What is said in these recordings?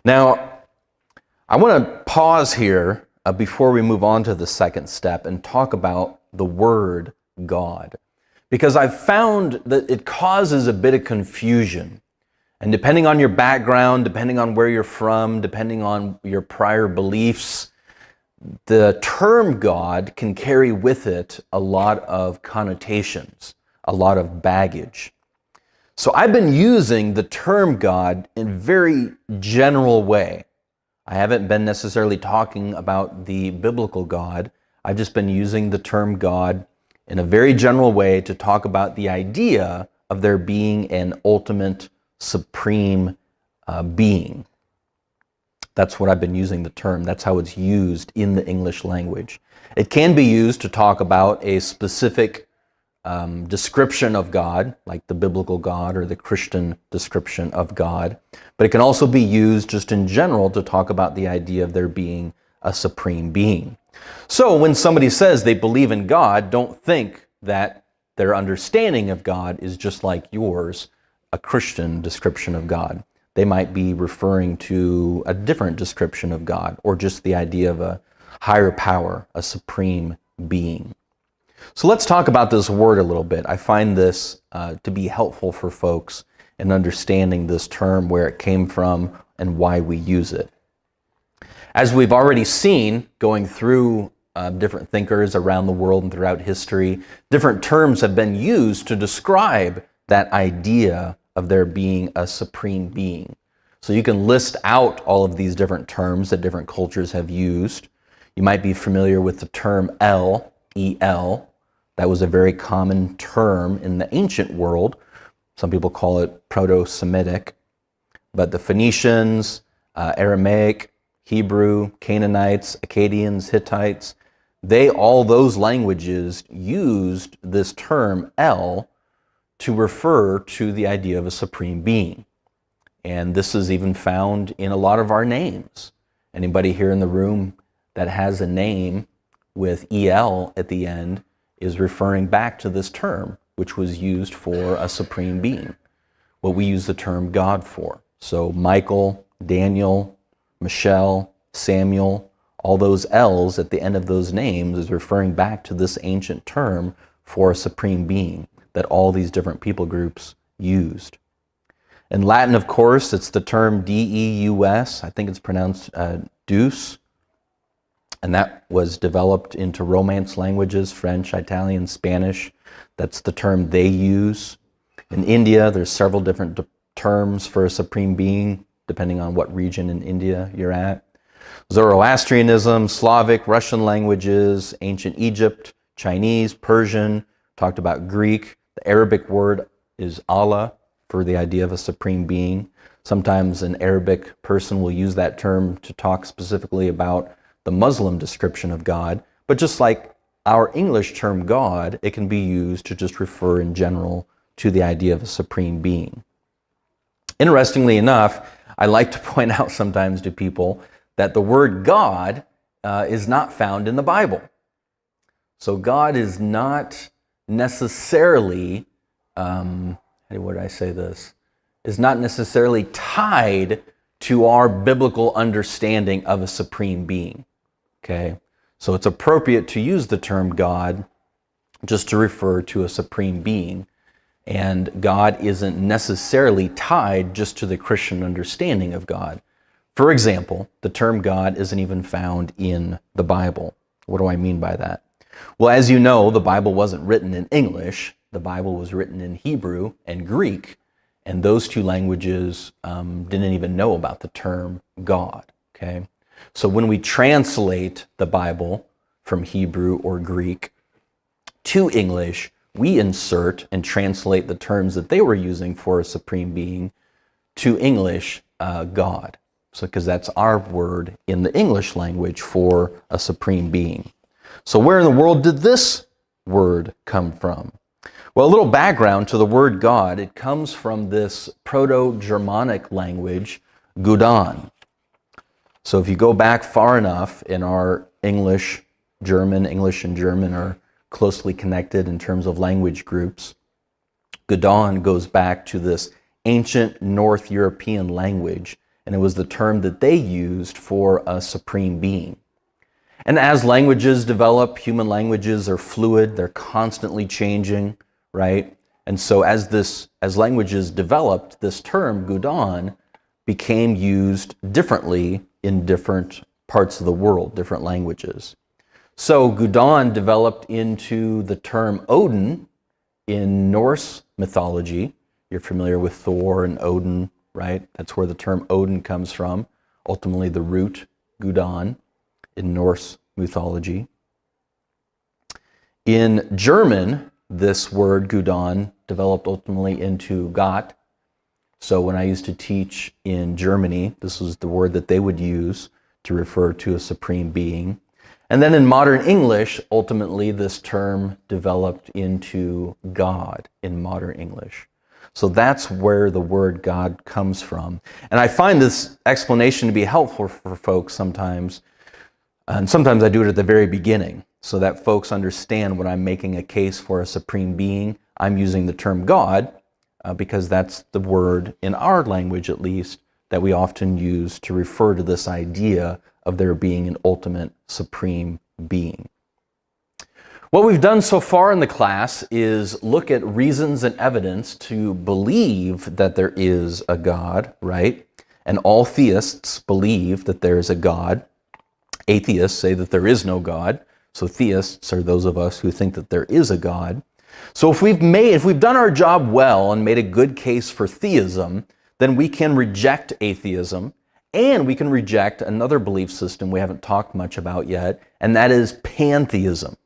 Now, I want to pause here before we move on to the second step and talk about the word God, because I've found that it causes a bit of confusion. And depending on your background, depending on where you're from, depending on your prior beliefs, the term God can carry with it a lot of connotations, a lot of baggage. So I've been using the term God in a very general way. I haven't been necessarily talking about the biblical God. I've just been using the term God in a very general way to talk about the idea of there being an ultimate, supreme being. That's what I've been using the term. That's how it's used in the English language. It can be used to talk about a specific description of God, like the biblical God or the Christian description of God. But it can also be used just in general to talk about the idea of there being a supreme being. So when somebody says they believe in God, don't think that their understanding of God is just like yours, a Christian description of God. They might be referring to a different description of God, or just the idea of a higher power, a supreme being. So let's talk about this word a little bit. I find this to be helpful for folks in understanding this term, where it came from, and why we use it. As we've already seen, going through different thinkers around the world and throughout history, different terms have been used to describe that idea of there being a supreme being. So you can list out all of these different terms that different cultures have used. You might be familiar with the term El, E-L. That was a very common term in the ancient world. Some people call it Proto-Semitic. But the Phoenicians, Aramaic, Hebrew, Canaanites, Akkadians, Hittites, all those languages used this term El to refer to the idea of a supreme being. And this is even found in a lot of our names. Anybody here in the room that has a name with EL at the end is referring back to this term, which was used for a supreme being, what we use the term God for. So Michael, Daniel, Michelle, Samuel, all those L's at the end of those names is referring back to this ancient term for a supreme being that all these different people groups used. In Latin, of course, it's the term Deus. I think it's pronounced Deus. And that was developed into Romance languages, French, Italian, Spanish. That's the term they use. In India, there's several different terms for a supreme being, depending on what region in India you're at. Zoroastrianism, Slavic, Russian languages, ancient Egypt, Chinese, Persian, talked about Greek. The Arabic word is Allah for the idea of a supreme being. Sometimes an Arabic person will use that term to talk specifically about the Muslim description of God, but just like our English term God, it can be used to just refer in general to the idea of a supreme being. Interestingly enough, I like to point out sometimes to people that the word God is not found in the Bible. So God is not necessarily, how would I say this, is not necessarily tied to our biblical understanding of a supreme being. Okay, so it's appropriate to use the term God just to refer to a supreme being, and God isn't necessarily tied just to the Christian understanding of God. For example, the term God isn't even found in the Bible. What do I mean by that? Well, as you know, the Bible wasn't written in English. The Bible was written in Hebrew and Greek, and those two languages didn't even know about the term God. Okay, so when we translate the Bible from Hebrew or Greek to English, we insert and translate the terms that they were using for a supreme being to English, God. So, because that's our word in the English language for a supreme being. So where in the world did this word come from? Well, a little background to the word God. It comes from this Proto-Germanic language, Gudan. So if you go back far enough in our English and German are closely connected in terms of language groups. Gudan goes back to this ancient North European language, and it was the term that they used for a supreme being. And as languages develop, human languages are fluid, they're constantly changing, right? And so as languages developed, this term, Gudon, became used differently in different parts of the world, different languages. So Gudon developed into the term Odin in Norse mythology. You're familiar with Thor and Odin, right? That's where the term Odin comes from. Ultimately, the root, Gudon, in Norse mythology. In German, this word Gudon developed ultimately into Gott. So when I used to teach in Germany, this was the word that they would use to refer to a supreme being. And then in modern English, ultimately this term developed into God in modern English. So that's where the word God comes from. And I find this explanation to be helpful for folks sometimes. And sometimes I do it at the very beginning so that folks understand when I'm making a case for a supreme being, I'm using the term God because that's the word in our language, at least, that we often use to refer to this idea of there being an ultimate supreme being. What we've done so far in the class is look at reasons and evidence to believe that there is a God, right? And all theists believe that there is a God. Atheists say that there is no God. So theists are those of us who think that there is a God. So if we've done our job well and made a good case for theism, then we can reject atheism, and we can reject another belief system we haven't talked much about yet, and that is pantheism,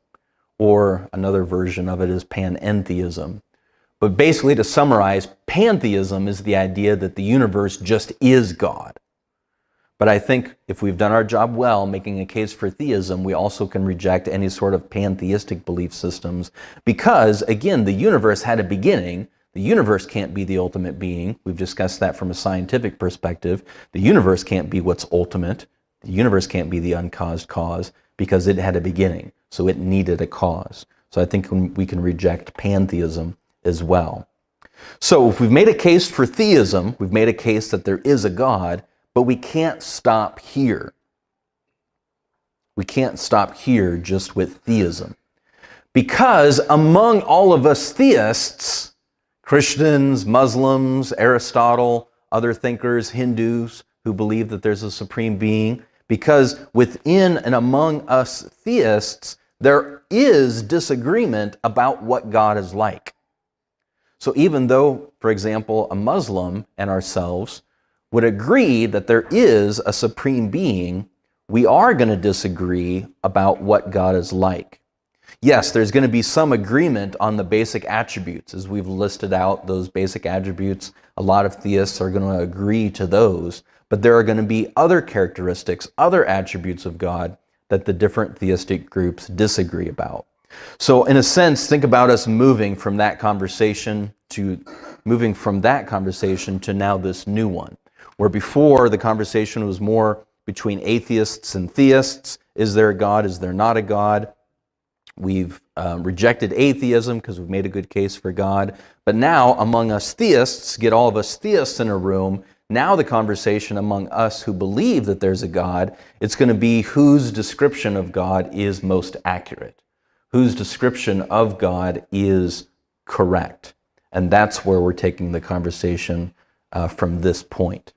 or another version of it is panentheism. But basically, to summarize, pantheism is the idea that the universe just is God. But I think if we've done our job well making a case for theism, we also can reject any sort of pantheistic belief systems because, again, the universe had a beginning. The universe can't be the ultimate being. We've discussed that from a scientific perspective. The universe can't be what's ultimate. The universe can't be the uncaused cause because it had a beginning, so it needed a cause. So I think we can reject pantheism as well. So if we've made a case for theism, we've made a case that there is a God, but we can't stop here. We can't stop here just with theism. Because among all of us theists, Christians, Muslims, Aristotle, other thinkers, Hindus who believe that there's a supreme being, because within and among us theists, there is disagreement about what God is like. So even though, for example, a Muslim and ourselves would agree that there is a supreme being, we are going to disagree about what God is like. Yes, there's going to be some agreement on the basic attributes. As we've listed out those basic attributes, a lot of theists are going to agree to those, but there are going to be other characteristics, other attributes of God that the different theistic groups disagree about. So in a sense, think about us moving from that conversation to now this new one, where before the conversation was more between atheists and theists. Is there a God? Is there not a God? We've rejected atheism because we've made a good case for God. But now among us theists, get all of us theists in a room, now the conversation among us who believe that there's a God, it's going to be whose description of God is most accurate, whose description of God is correct. And that's where we're taking the conversation from this point.